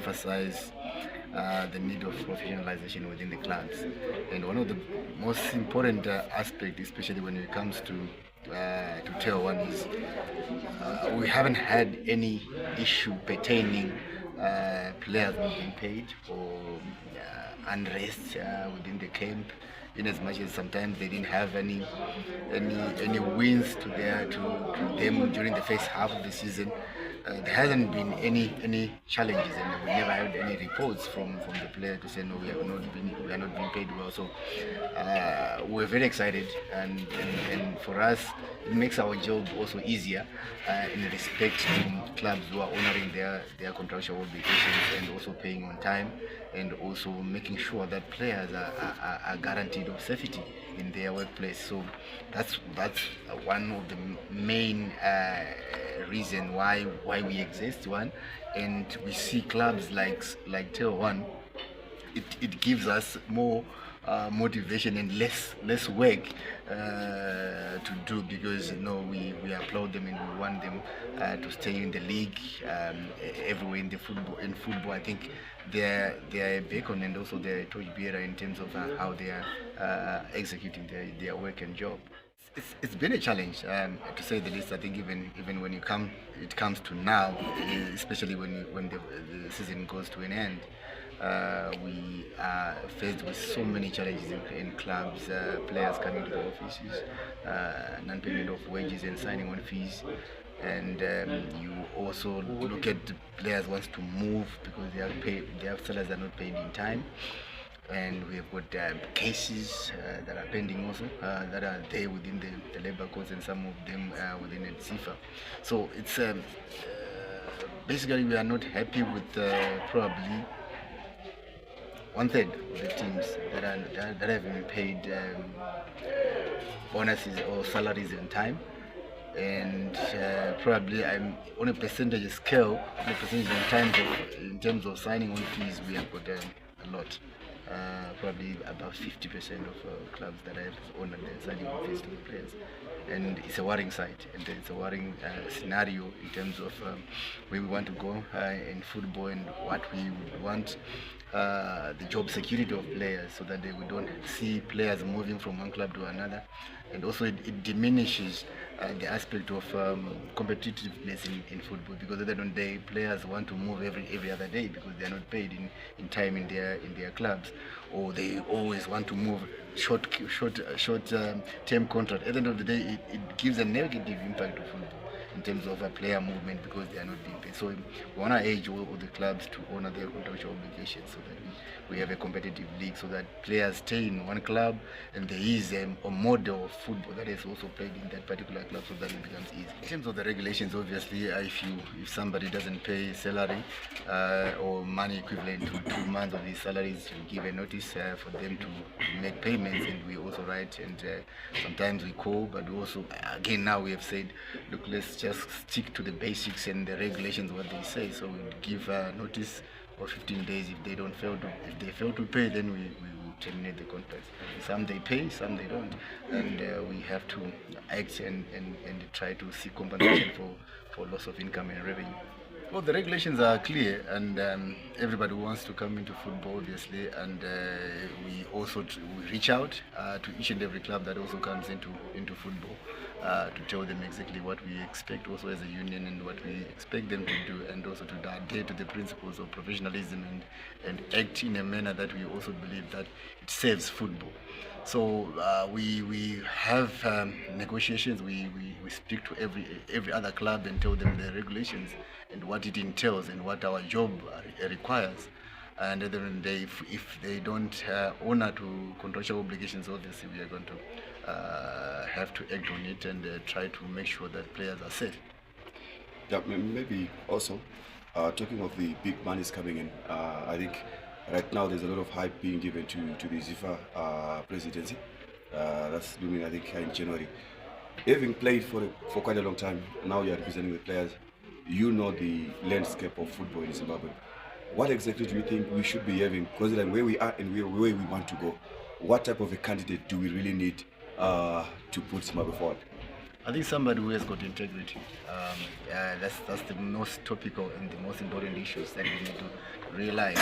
emphasize the need of professionalization within the clubs. And one of the most important aspects, especially when it comes to Tier 1, is we haven't had any issue pertaining players not being paid or unrest within the camp. In as much as sometimes they didn't have any wins to them during the first half of the season, there hasn't been any challenges, and we never had any reports from the player to say no, we are not being paid well. So we're very excited, and for us it makes our job also easier in respect to clubs who are honoring their contractual obligations and also paying on time, and also making sure that players are guaranteed of safety in their workplace. So that's one of the main reason why we exist. One, and we see clubs like Tier 1. It gives us more motivation and less work to do, because we applaud them and we want them to stay in the league everywhere in football. I think they're a beacon and also they're a torchbearer in terms of how they are executing their work and job. It's been a challenge, to say the least. I think even when it comes to now, especially when the season goes to an end, we are faced with so many challenges in clubs, players coming to the offices, non-payment of wages and signing on fees. And you also look at the players wants to move because their salaries are not paid in time. And we have got cases that are pending also, that are there within the labour courts, and some of them within the ZIFA. So it's basically we are not happy with probably 1/3 of the teams that have been paid bonuses or salaries in time. And probably I'm on a percentage scale, in terms of signing on fees, we have got a lot. Probably about 50% of clubs that have honored their signing on fees to the players, and it's a worrying sight, and it's a worrying scenario in terms of where we want to go in football, and what we would want the job security of players, so that we don't see players moving from one club to another. And also it diminishes the aspect of competitiveness in football, because at the end of the day, players want to move every other day because they are not paid in time in their clubs, or they always want to move short term contract. At the end of the day, it gives a negative impact to football in terms of a player movement, because they are not being paid. So we want to urge all the clubs to honor their contractual obligations, so that we have a competitive league, so that players stay in one club, and there is a model of football that is also played in that particular club, so that it becomes easy. In terms of the regulations, obviously, if somebody doesn't pay salary or money equivalent to 2 months of his salaries, we give a notice for them to make payments, and we also write, and sometimes we call, but we also, again, now we have said, look, let's just stick to the basics and the regulations, what they say. So we give a notice for 15 days. If they fail to pay, then we terminate the contract. Some they pay, some they don't, and we have to act and try to seek compensation for loss of income and revenue. Well, the regulations are clear, and everybody wants to come into football, obviously, and we also we reach out to each and every club that also comes into football to tell them exactly what we expect also as a union, and what we expect them to do, and also to adhere to the principles of professionalism and act in a manner that we also believe that it serves football. So we have negotiations. We speak to every other club and tell them the regulations and what it entails and what our job requires. And at the end of the day, if they don't honor to contractual obligations, obviously we are going to have to act on it and try to make sure that players are safe. Yeah, maybe also talking of the big monies coming in, I think right now there's a lot of hype being given to the ZIFA presidency. That's looming, I think, in January. Having played for quite a long time, now you're representing the players. You know the landscape of football in Zimbabwe. What exactly do you think we should be having, considering where we are and where we want to go? What type of a candidate do we really need to put Zimbabwe forward? I think somebody who has got integrity. That's the most topical and the most important issues that we need to realize.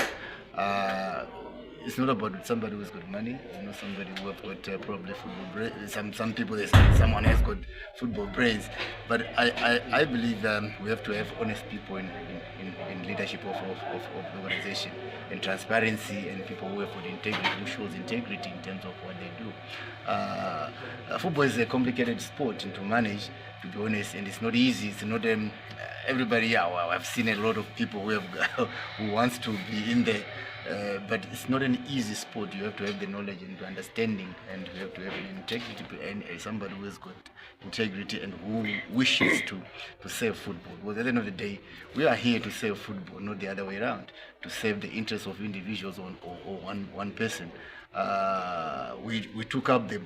It's not about somebody who's got money. It's not somebody who have got probably football brains. Some people they say someone has got football brains, but I believe we have to have honest people in leadership of the organization, and transparency, and people who have got integrity, who shows integrity in terms of what they do. Football is a complicated sport to manage, to be honest, and it's not easy. It's not everybody. Yeah, well, I've seen a lot of people who have who wants to be in there. But it's not an easy sport. You have to have the knowledge and the understanding, and you have to have an integrity, and somebody who has got integrity and who wishes to save football. Because at the end of the day, we are here to save football, not the other way around, to save the interests of individuals or one person. We took up the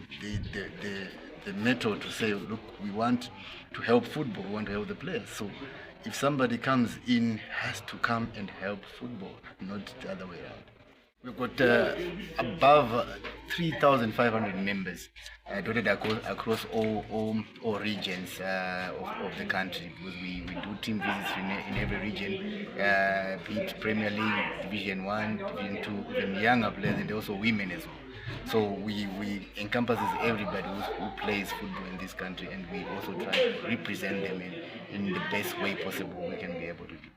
method to say, look, we want to help football, we want to help the players. So if somebody comes in, has to come and help football, not the other way around. We've got above 3,500 members dotted across all regions of the country, because we do team visits in every region, be it Premier League, Division 1, Division 2, even younger players, and also women as well. So we encompasses everybody who plays football in this country, and we also try to represent them in the best way possible we can be able to do.